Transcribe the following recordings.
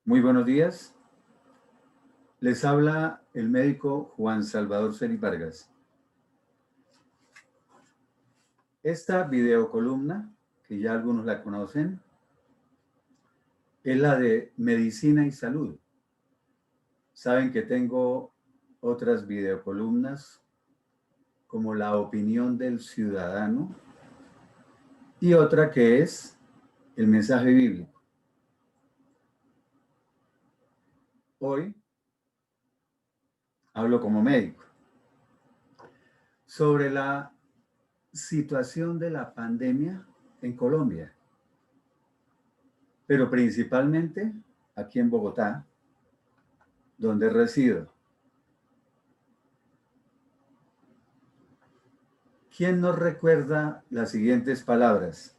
Muy buenos días. Les habla el médico Juan Salvador Celi Vargas. Esta videocolumna, que ya algunos la conocen, es la de medicina y salud. Saben que tengo otras videocolumnas como la opinión del ciudadano y otra que es el mensaje bíblico. Hoy hablo como médico sobre la situación de la pandemia en Colombia, pero principalmente aquí en Bogotá, donde resido. ¿Quién nos recuerda las siguientes palabras?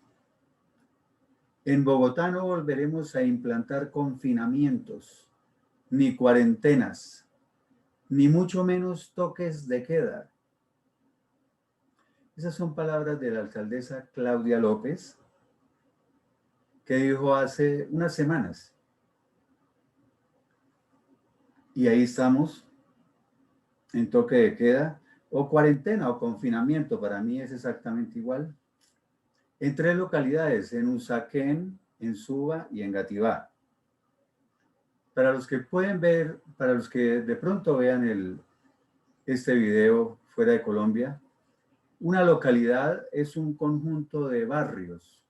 En Bogotá no volveremos a implantar confinamientos, ni cuarentenas, ni mucho menos toques de queda. Esas son palabras de la alcaldesa Claudia López, que dijo hace unas semanas. Y ahí estamos, en toque de queda, o cuarentena o confinamiento, para mí es exactamente igual, en 3 localidades, en Usaquén, en Suba y en Gativá. Para los que pueden ver, para los que de pronto vean este video fuera de Colombia, una localidad es un conjunto de barrios.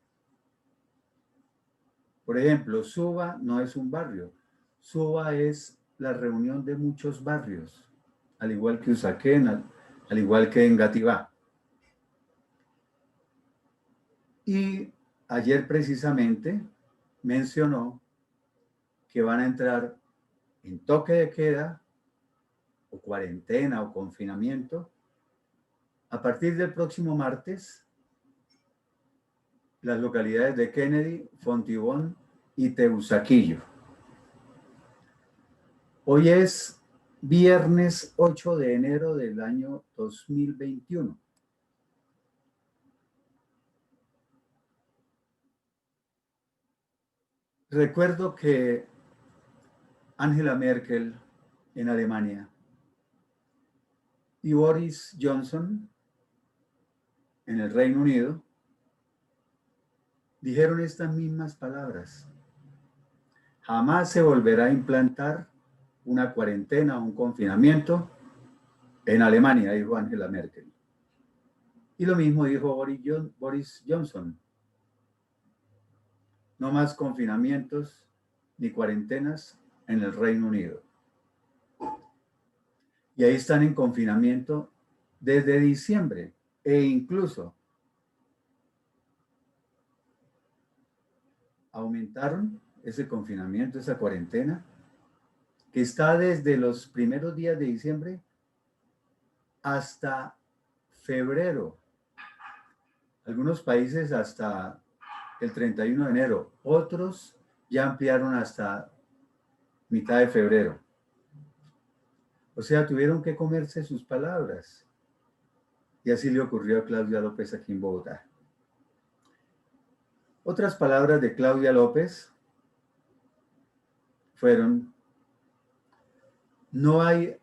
Por ejemplo, Suba no es un barrio. Suba es la reunión de muchos barrios, al igual que Usaquén, al igual que Engativá. Y ayer precisamente mencionó que van a entrar en toque de queda o cuarentena o confinamiento a partir del próximo martes las localidades de Kennedy, Fontibón y Teusaquillo. Hoy es viernes 8 de enero del año 2021. Recuerdo que Angela Merkel en Alemania y Boris Johnson en el Reino Unido dijeron estas mismas palabras. Jamás se volverá a implantar una cuarentena o un confinamiento en Alemania, dijo Angela Merkel. Y lo mismo dijo Boris Johnson. No más confinamientos ni cuarentenas en el Reino Unido. Y ahí están en confinamiento desde diciembre e incluso aumentaron ese confinamiento, esa cuarentena, que está desde los primeros días de diciembre hasta febrero. Algunos países hasta el 31 de enero, otros ya ampliaron hasta mitad de febrero. O sea, tuvieron que comerse sus palabras. Y así le ocurrió a Claudia López aquí en Bogotá. Otras palabras de Claudia López fueron: no hay,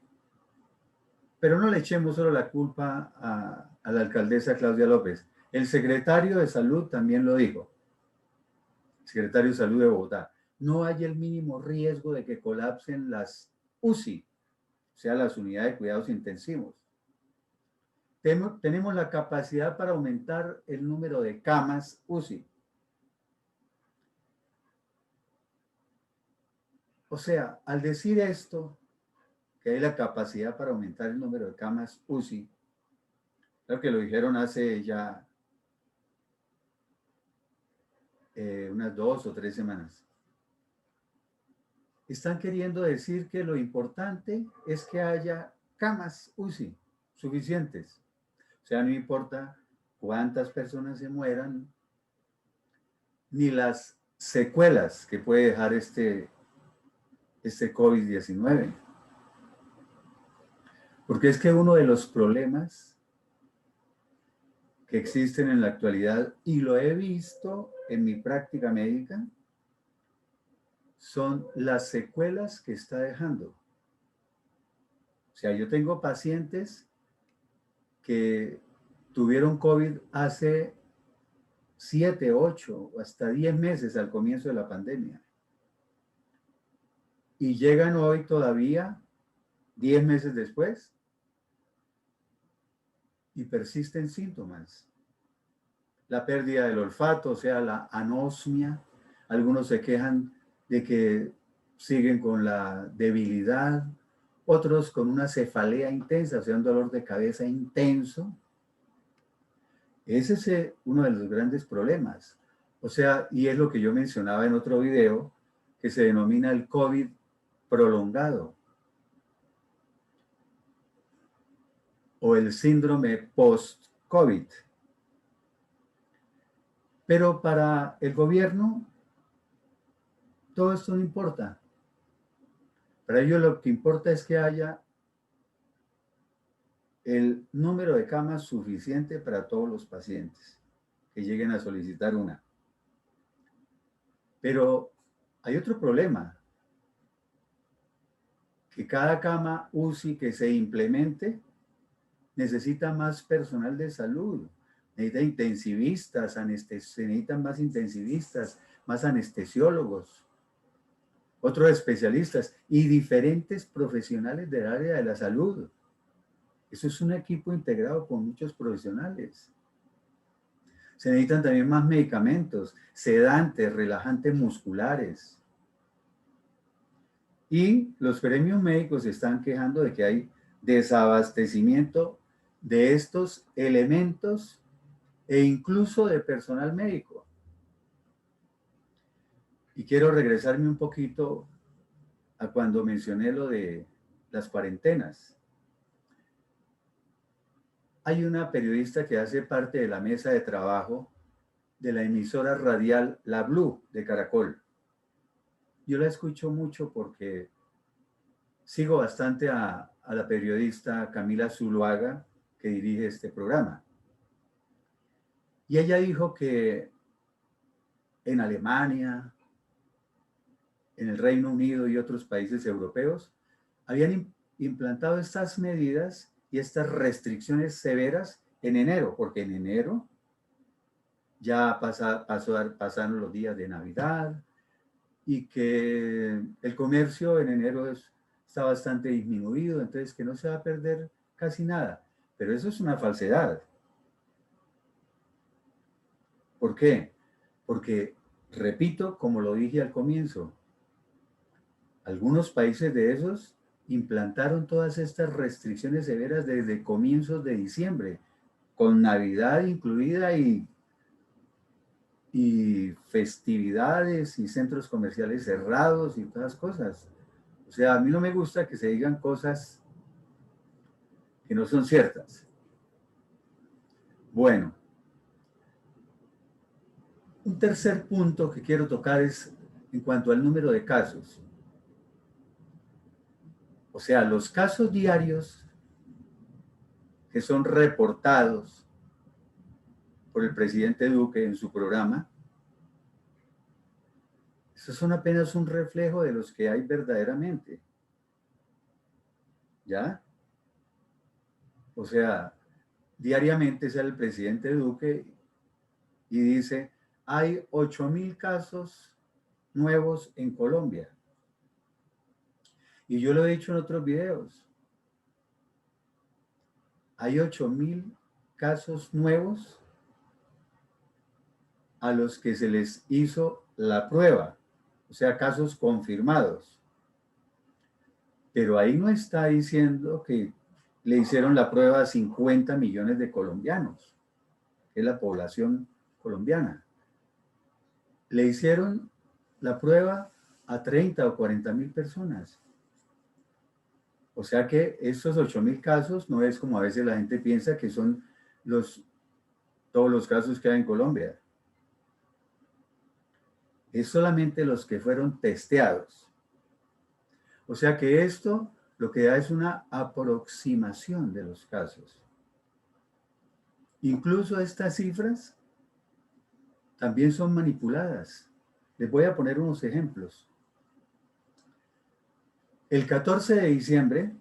pero no le echemos solo la culpa a la alcaldesa Claudia López. El secretario de Salud también lo dijo, el secretario de Salud de Bogotá. No hay el mínimo riesgo de que colapsen las UCI, o sea, las unidades de cuidados intensivos. Tenemos la capacidad para aumentar el número de camas UCI. O sea, al decir esto, que hay la capacidad para aumentar el número de camas UCI, creo que lo dijeron hace ya unas 2 o 3 semanas. Están queriendo decir que lo importante es que haya camas UCI suficientes. O sea, no importa cuántas personas se mueran, ni las secuelas que puede dejar este COVID-19. Porque es que uno de los problemas que existen en la actualidad, y lo he visto en mi práctica médica, son las secuelas que está dejando. O sea, yo tengo pacientes que tuvieron COVID hace 7, 8 o hasta 10 meses al comienzo de la pandemia. Y llegan hoy todavía, 10 meses después, y persisten síntomas. La pérdida del olfato, o sea, la anosmia. Algunos se quejan de que siguen con la debilidad, otros con una cefalea intensa, o sea, un dolor de cabeza intenso. Ese es uno de los grandes problemas. O sea, y es lo que yo mencionaba en otro video, que se denomina el COVID prolongado o el síndrome post-COVID. Pero para el gobierno, todo esto no importa. Para ellos lo que importa es que haya el número de camas suficiente para todos los pacientes que lleguen a solicitar una. Pero hay otro problema, que cada cama UCI que se implemente necesita más personal de salud, necesita intensivistas, se necesitan más intensivistas, más anestesiólogos, otros especialistas y diferentes profesionales del área de la salud. Eso es un equipo integrado con muchos profesionales. Se necesitan también más medicamentos, sedantes, relajantes musculares. Y los gremios médicos se están quejando de que hay desabastecimiento de estos elementos e incluso de personal médico. Y quiero regresarme un poquito a cuando mencioné lo de las cuarentenas. Hay una periodista que hace parte de la mesa de trabajo de la emisora radial La Blue de Caracol. Yo la escucho mucho porque sigo bastante a la periodista Camila Zuluaga, que dirige este programa. Y ella dijo que en Alemania, en el Reino Unido y otros países europeos habían implantado estas medidas y estas restricciones severas en enero, porque en enero ya pasaron los días de Navidad y que el comercio en enero está bastante disminuido, entonces que no se va a perder casi nada. Pero eso es una falsedad. ¿Por qué? Porque, repito, como lo dije al comienzo, algunos países de esos implantaron todas estas restricciones severas desde comienzos de diciembre, con Navidad incluida y festividades y centros comerciales cerrados y todas cosas. O sea, a mí no me gusta que se digan cosas que no son ciertas. Bueno, un tercer punto que quiero tocar es en cuanto al número de casos. O sea, los casos diarios que son reportados por el presidente Duque en su programa, esos son apenas un reflejo de los que hay verdaderamente. ¿Ya? O sea, diariamente sale el presidente Duque y dice, hay 8,000 casos nuevos en Colombia. Y yo lo he dicho en otros videos. Hay 8,000 casos nuevos a los que se les hizo la prueba, o sea, casos confirmados. Pero ahí no está diciendo que le hicieron la prueba a 50 millones de colombianos, que es la población colombiana. Le hicieron la prueba a 30 o 40,000 personas. O sea que estos 8,000 casos no es como a veces la gente piensa que son todos los casos que hay en Colombia. Es solamente los que fueron testeados. O sea que esto lo que da es una aproximación de los casos. Incluso estas cifras también son manipuladas. Les voy a poner unos ejemplos. El 14 de diciembre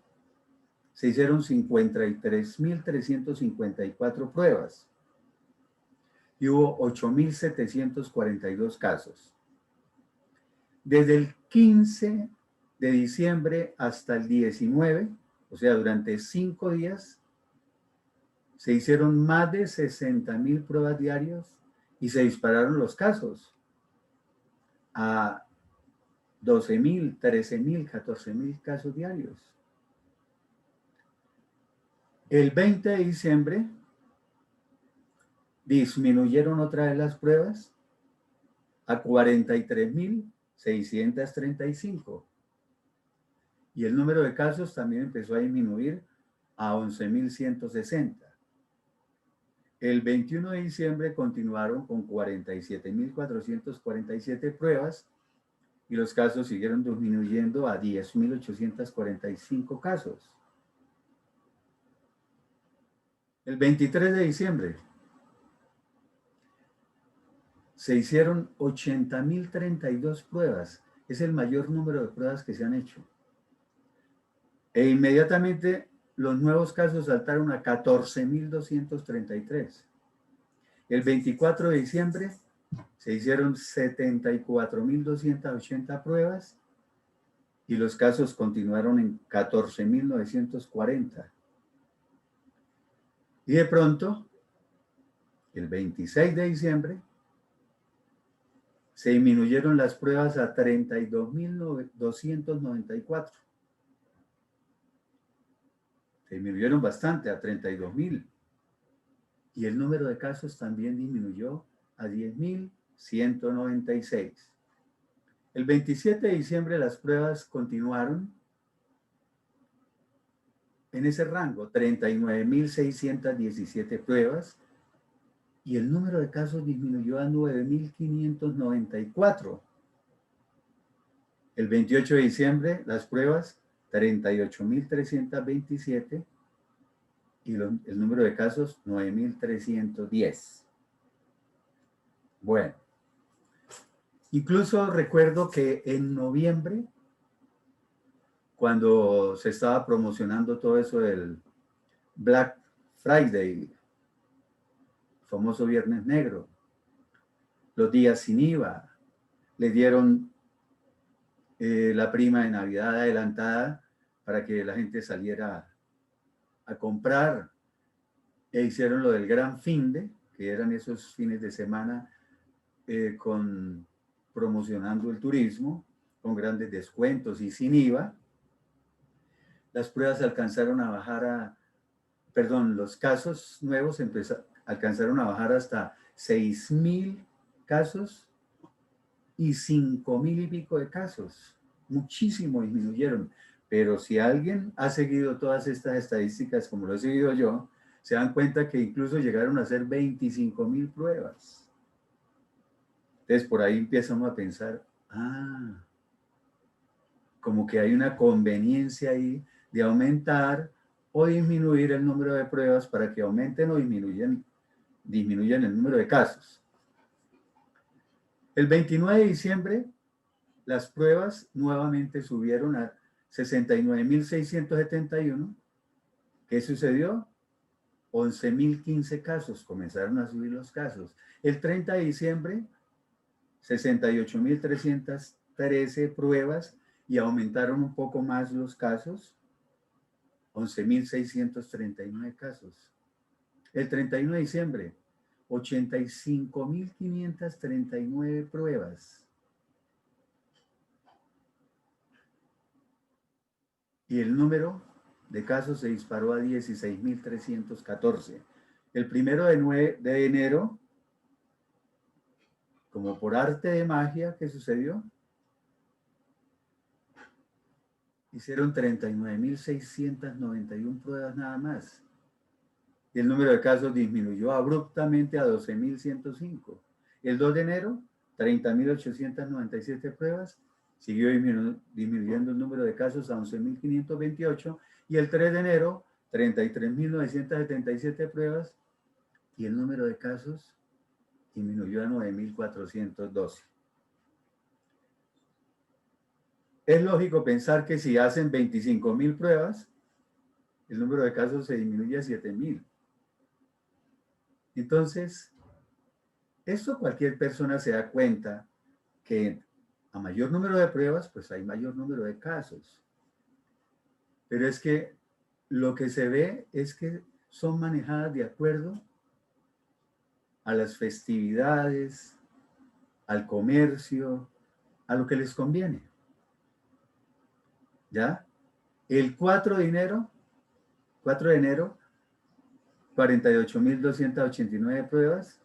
se hicieron 53.354 pruebas y hubo 8.742 casos. Desde el 15 de diciembre hasta el 19, o sea, durante 5 días, se hicieron más de 60.000 pruebas diarias y se dispararon los casos a 12.000, 13.000, 14.000 casos diarios. El 20 de diciembre disminuyeron otra vez las pruebas a 43.635 y el número de casos también empezó a disminuir a 11.160. El 21 de diciembre continuaron con 47.447 pruebas y los casos siguieron disminuyendo a 10.845 casos. El 23 de diciembre se hicieron 80.032 pruebas. Es el mayor número de pruebas que se han hecho. E inmediatamente los nuevos casos saltaron a 14.233. El 24 de diciembre se hicieron 74.280 pruebas y los casos continuaron en 14.940. Y de pronto, el 26 de diciembre, se disminuyeron las pruebas a 32.294. Se disminuyeron bastante, a 32.000. Y el número de casos también disminuyó a 10.196. El 27 de diciembre las pruebas continuaron en ese rango, 39.617 pruebas, y el número de casos disminuyó a 9.594. El 28 de diciembre las pruebas, 38.327, y el número de casos, 9.310. Bueno, incluso recuerdo que en noviembre, cuando se estaba promocionando todo eso del Black Friday, famoso Viernes Negro, los días sin IVA, le dieron la prima de Navidad adelantada para que la gente saliera a comprar, e hicieron lo del Gran Finde, que eran esos fines de semana promocionando el turismo, con grandes descuentos y sin IVA. Las pruebas alcanzaron a bajar los casos nuevos alcanzaron a bajar hasta 6.000 casos y 5.000 y pico de casos. Muchísimo disminuyeron. Pero si alguien ha seguido todas estas estadísticas como lo he seguido yo, se dan cuenta que incluso llegaron a hacer 25.000 pruebas. Entonces por ahí empiezan a pensar, como que hay una conveniencia ahí de aumentar o disminuir el número de pruebas para que aumenten o disminuyan el número de casos. El 29 de diciembre, las pruebas nuevamente subieron a 69.671. ¿Qué sucedió? 11.015 casos, comenzaron a subir los casos. El 30 de diciembre, 68.313 pruebas y aumentaron un poco más los casos, 11.639 casos. El 31 de diciembre, 85.539 pruebas. Y el número de casos se disparó a 16.314. El 1 de enero, como por arte de magia, ¿qué sucedió? Hicieron 39.691 pruebas nada más. Y el número de casos disminuyó abruptamente a 12.105. El 2 de enero, 30.897 pruebas. Siguió disminuyendo el número de casos a 11.528. Y el 3 de enero, 33.977 pruebas. Y el número de casos disminuyó a 9.412. es lógico pensar que si hacen 25.000 pruebas, el número de casos se disminuye a 7.000. Entonces, esto cualquier persona se da cuenta que a mayor número de pruebas, pues hay mayor número de casos. Pero es que lo que se ve es que son manejadas de acuerdo a las festividades, al comercio, a lo que les conviene. ¿Ya? El 4 de enero, 48.289 pruebas,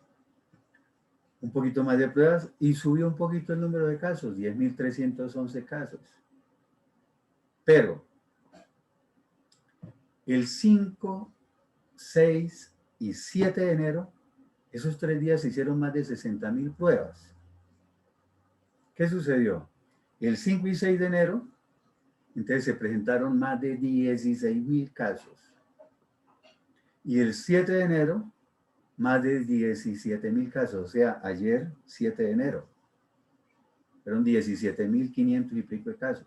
un poquito más de pruebas y subió un poquito el número de casos, 10.311 casos. Pero el 5, 6 y 7 de enero, esos 3 días se hicieron más de 60.000 pruebas. ¿Qué sucedió? El 5 y 6 de enero, entonces se presentaron más de 16.000 casos. Y el 7 de enero, más de 17.000 casos. O sea, ayer, 7 de enero, fueron 17.500 y pico de casos.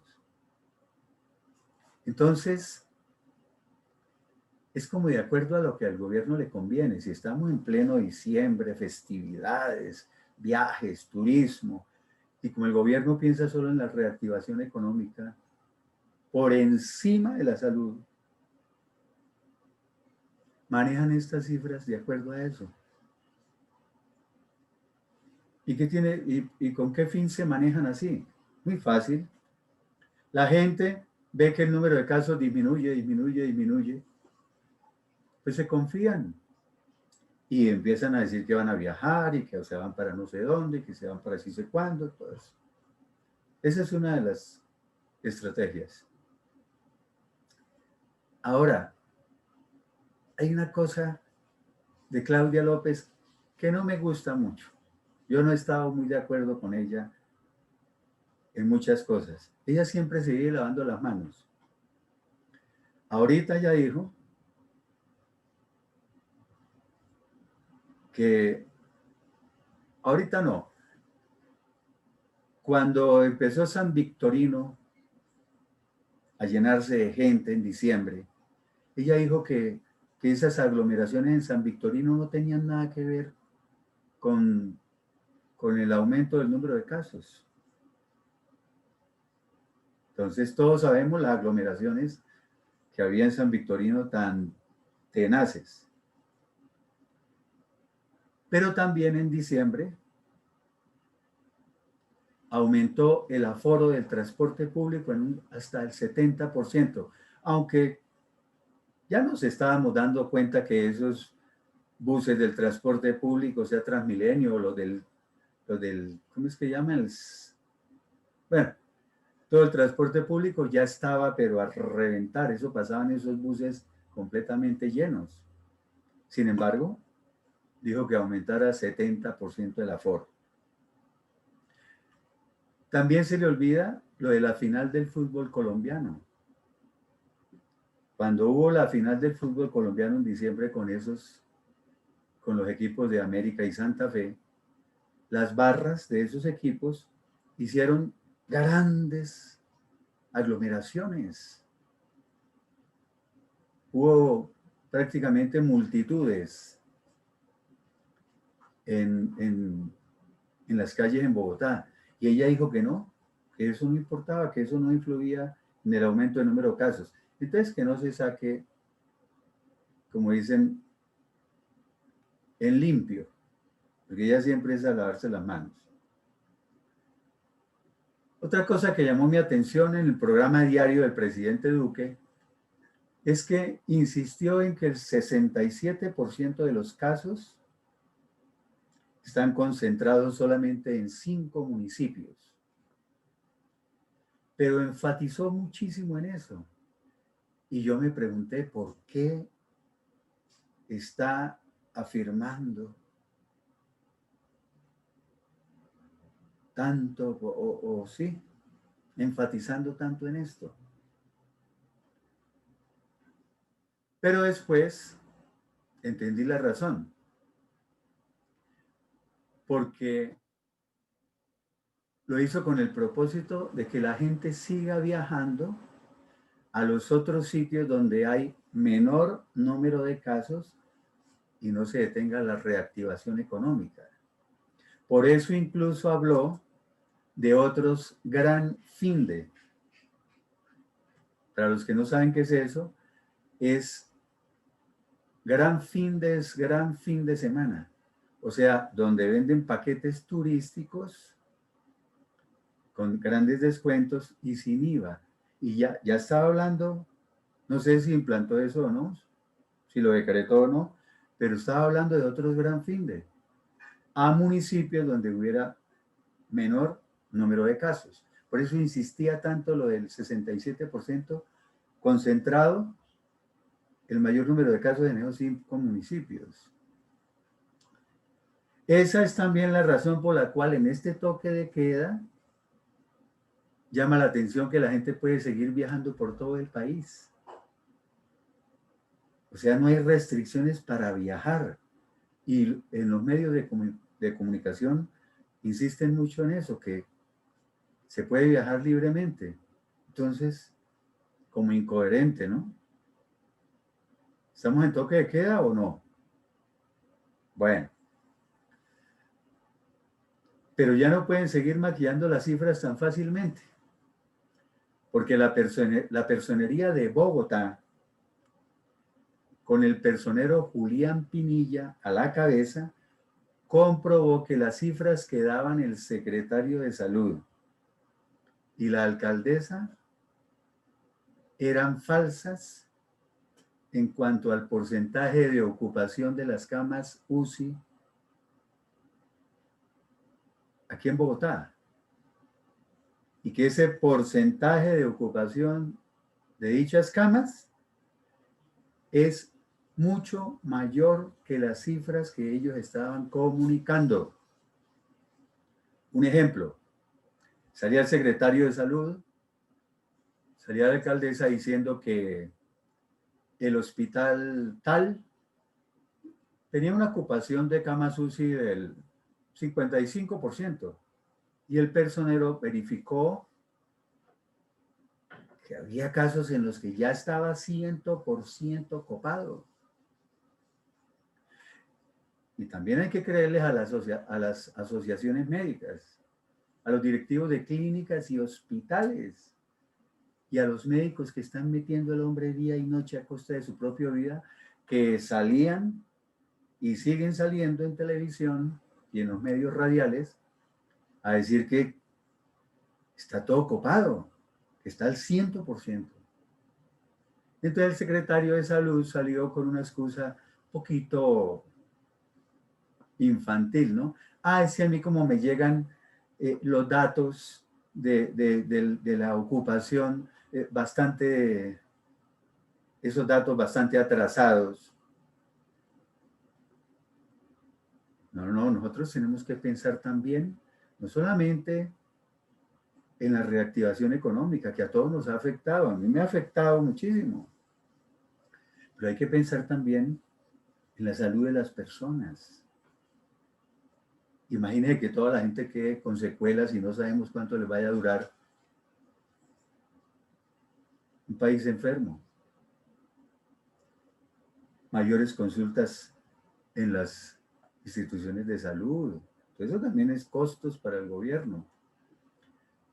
Entonces, es como de acuerdo a lo que al gobierno le conviene. Si estamos en pleno diciembre, festividades, viajes, turismo, y como el gobierno piensa solo en la reactivación económica, por encima de la salud, manejan estas cifras de acuerdo a eso. ¿Y qué tiene, y con qué fin se manejan así? Muy fácil. La gente ve que el número de casos disminuye, pues se confían y empiezan a decir que van a viajar y que se van para no sé dónde, que se van para sí sé cuándo, todo eso. Esa es una de las estrategias. Ahora, hay una cosa de Claudia López que no me gusta mucho. Yo no he estado muy de acuerdo con ella en muchas cosas. Ella siempre se sigue lavando las manos. Ahorita ya dijo que, ahorita no, cuando empezó San Victorino a llenarse de gente en diciembre, ella dijo que esas aglomeraciones en San Victorino no tenían nada que ver con el aumento del número de casos. Entonces todos sabemos las aglomeraciones que había en San Victorino tan tenaces. Pero también en diciembre aumentó el aforo del transporte público hasta el 70%, aunque ya nos estábamos dando cuenta que esos buses del transporte público, sea Transmilenio o los del ¿cómo es que llaman? Bueno, todo el transporte público ya estaba, pero a reventar, eso pasaban esos buses completamente llenos. Sin embargo, dijo que aumentara 70% el aforo. También se le olvida lo de la final del fútbol colombiano. Cuando hubo la final del fútbol colombiano en diciembre con los equipos de América y Santa Fe, las barras de esos equipos hicieron grandes aglomeraciones. Hubo prácticamente multitudes en las calles en Bogotá. Y ella dijo que no, que eso no importaba, que eso no influía en el aumento del número de casos. Entonces, que no se saque, como dicen, en limpio, porque ella siempre es a lavarse las manos. Otra cosa que llamó mi atención en el programa diario del presidente Duque es que insistió en que el 67% de los casos están concentrados solamente en 5 municipios. Pero enfatizó muchísimo en eso. Y yo me pregunté por qué está afirmando tanto o sí, enfatizando tanto en esto. Pero después entendí la razón. Porque lo hizo con el propósito de que la gente siga viajando a los otros sitios donde hay menor número de casos y no se detenga la reactivación económica. Por eso incluso habló de otros gran fin de. Para los que no saben qué es eso, es gran fin de semana. O sea, donde venden paquetes turísticos con grandes descuentos y sin IVA. Y ya estaba hablando, no sé si implantó eso o no, si lo decretó o no, pero estaba hablando de otros gran fin de a municipios donde hubiera menor número de casos. Por eso insistía tanto lo del 67% concentrado, el mayor número de casos en esos 5 municipios. Esa es también la razón por la cual en este toque de queda llama la atención que la gente puede seguir viajando por todo el país. O sea, no hay restricciones para viajar. Y en los medios de comunicación insisten mucho en eso, que se puede viajar libremente. Entonces, como incoherente, ¿no? ¿Estamos en toque de queda o no? Bueno. Pero ya no pueden seguir maquillando las cifras tan fácilmente, porque la personería de Bogotá, con el personero Julián Pinilla a la cabeza, comprobó que las cifras que daban el secretario de Salud y la alcaldesa eran falsas en cuanto al porcentaje de ocupación de las camas UCI aquí en Bogotá. Y que ese porcentaje de ocupación de dichas camas es mucho mayor que las cifras que ellos estaban comunicando. Un ejemplo, salía el secretario de Salud, salía la alcaldesa diciendo que el hospital tal tenía una ocupación de camas UCI del 55%, y el personero verificó que había casos en los que ya estaba 100% copado. Y también hay que creerles a las asociaciones médicas, a los directivos de clínicas y hospitales, y a los médicos que están metiendo al hombre día y noche a costa de su propia vida, que salían y siguen saliendo en televisión y en los medios radiales a decir que está todo copado, que está al 100%. Entonces el secretario de Salud salió con una excusa un poquito infantil, ¿no? Es que a mí como me llegan los datos de la ocupación esos datos bastante atrasados. No, nosotros tenemos que pensar también, no solamente en la reactivación económica, que a todos nos ha afectado, a mí me ha afectado muchísimo, pero hay que pensar también en la salud de las personas. Imagínense que toda la gente quede con secuelas y no sabemos cuánto les vaya a durar un país enfermo. Mayores consultas en las instituciones de salud. Eso también es costos para el gobierno.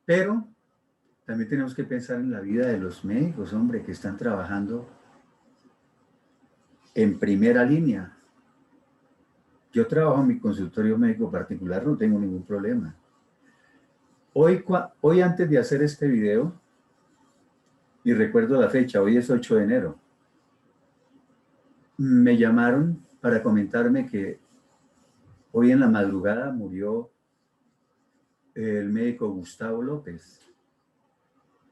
Pero también tenemos que pensar en la vida de los médicos, hombre, que están trabajando en primera línea. Yo trabajo en mi consultorio médico particular, no tengo ningún problema. Hoy antes de hacer este video, y recuerdo la fecha, hoy es 8 de enero, me llamaron para comentarme que hoy en la madrugada murió el médico Gustavo López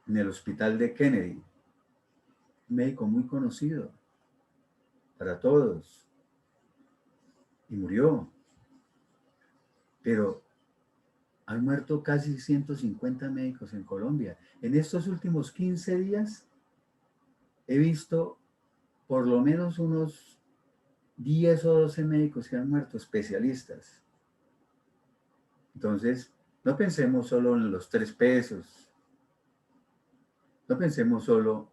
en el hospital de Kennedy. Un médico muy conocido para todos. Y murió. Pero han muerto casi 150 médicos en Colombia. En estos últimos 15 días he visto por lo menos unos 10 o 12 médicos que han muerto, especialistas. Entonces, No pensemos solo en los 3 pesos. No pensemos solo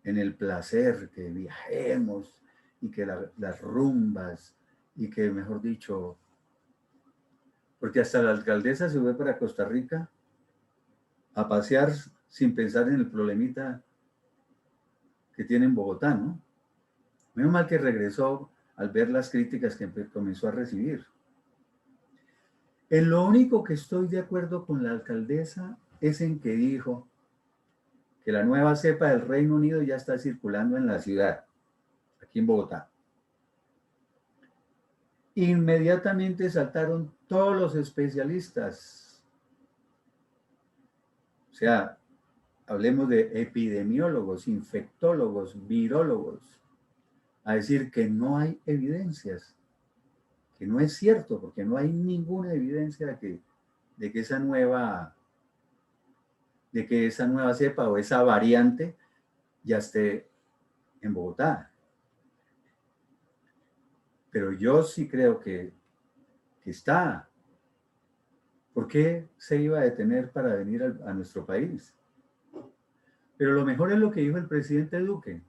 en el placer, que viajemos y que las rumbas y que, mejor dicho, porque hasta la alcaldesa se fue para Costa Rica a pasear sin pensar en el problemita que tiene en Bogotá, ¿no? Menos mal que regresó al ver las críticas que comenzó a recibir. En lo único que estoy de acuerdo con la alcaldesa es en que dijo que la nueva cepa del Reino Unido ya está circulando en la ciudad, aquí en Bogotá. Inmediatamente saltaron todos los especialistas. O sea, hablemos de epidemiólogos, infectólogos, virólogos, a decir que no hay evidencias, que no es cierto, porque no hay ninguna evidencia de que esa nueva cepa o esa variante ya esté en Bogotá. Pero yo sí creo que está. ¿Por qué se iba a detener para venir a nuestro país? Pero lo mejor es lo que dijo el presidente Duque.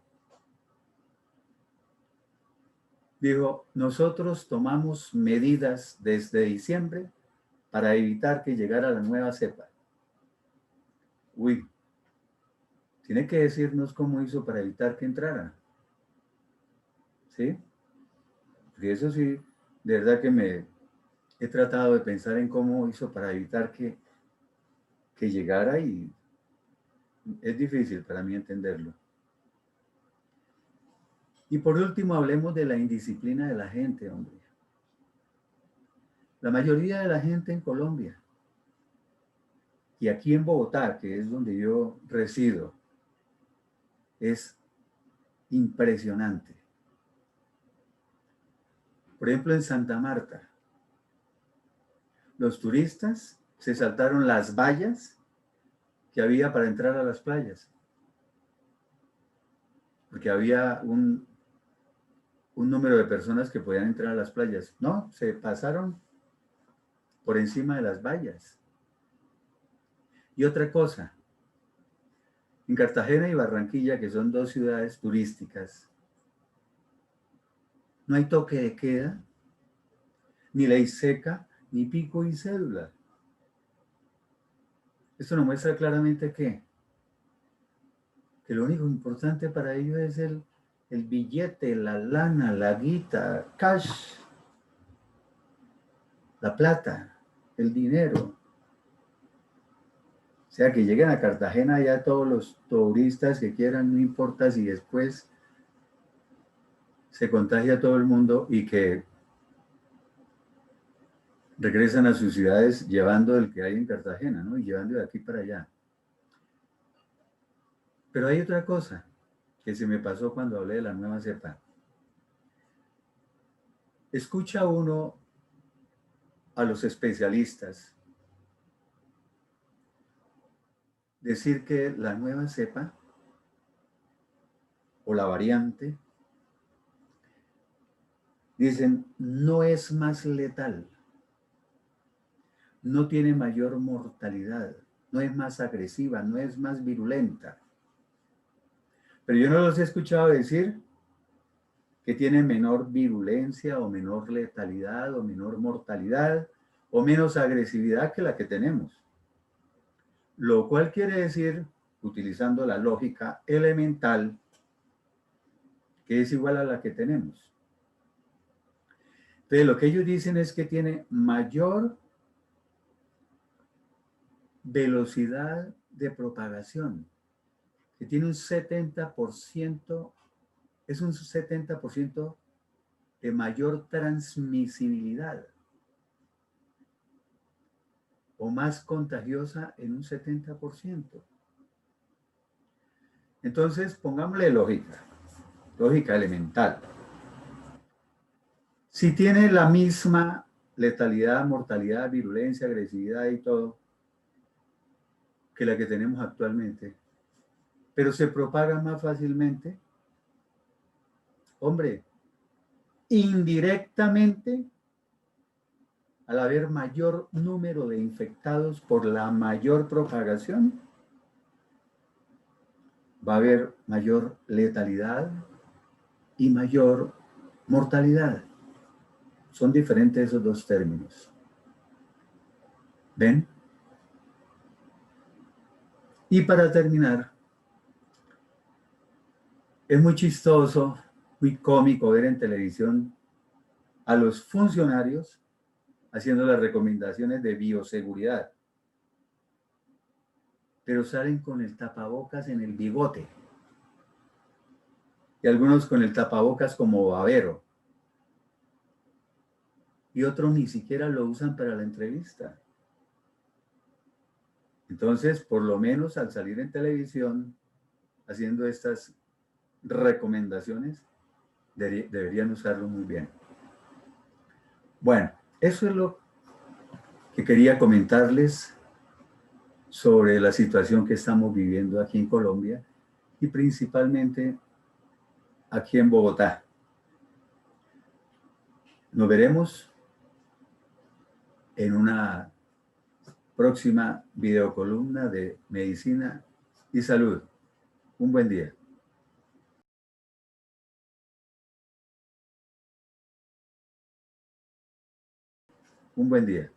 Dijo, nosotros tomamos medidas desde diciembre para evitar que llegara la nueva cepa. Uy, tiene que decirnos cómo hizo para evitar que entrara. ¿Sí? Porque eso sí, de verdad que me he tratado de pensar en cómo hizo para evitar que llegara y es difícil para mí entenderlo. Y por último, hablemos de la indisciplina de la gente, hombre. La mayoría de la gente en Colombia y aquí en Bogotá, que es donde yo resido, es impresionante. Por ejemplo, en Santa Marta, los turistas se saltaron las vallas que había para entrar a las playas, porque había un número de personas que podían entrar a las playas. No, se pasaron por encima de las vallas. Y otra cosa, en Cartagena y Barranquilla, que son 2 ciudades turísticas, no hay toque de queda, ni ley seca, ni pico y cédula. Esto nos muestra claramente que lo único importante para ellos es el billete, la lana, la guita, cash, la plata, el dinero. O sea, que lleguen a Cartagena ya todos los turistas que quieran, no importa si después se contagia todo el mundo y que regresan a sus ciudades llevando el que hay en Cartagena, ¿no? Y llevando de aquí para allá. Pero hay otra cosa que se me pasó cuando hablé de la nueva cepa. Escucha uno a los especialistas decir que la nueva cepa o la variante, dicen, no es más letal, no tiene mayor mortalidad, no es más agresiva, no es más virulenta. Pero yo no los he escuchado decir que tiene menor virulencia o menor letalidad o menor mortalidad o menos agresividad que la que tenemos. Lo cual quiere decir, utilizando la lógica elemental, que es igual a la que tenemos. Entonces, lo que ellos dicen es que tiene mayor velocidad de propagación, que tiene un 70%, es un 70% de mayor transmisibilidad o más contagiosa en un 70%. Entonces, pongámosle lógica elemental. Si tiene la misma letalidad, mortalidad, virulencia, agresividad y todo que la que tenemos actualmente, pero se propaga más fácilmente, hombre, indirectamente al haber mayor número de infectados por la mayor propagación, va a haber mayor letalidad y mayor mortalidad. Son diferentes esos dos términos. ¿Ven? Y para terminar, es muy chistoso, muy cómico ver en televisión a los funcionarios haciendo las recomendaciones de bioseguridad, pero salen con el tapabocas en el bigote y algunos con el tapabocas como babero y otros ni siquiera lo usan para la entrevista. Entonces, por lo menos al salir en televisión haciendo estas recomendaciones, deberían usarlo muy bien. Bueno, eso es lo que quería comentarles sobre la situación que estamos viviendo aquí en Colombia y principalmente aquí en Bogotá. Nos veremos en una próxima videocolumna de medicina y salud. Un buen día. Un buen día.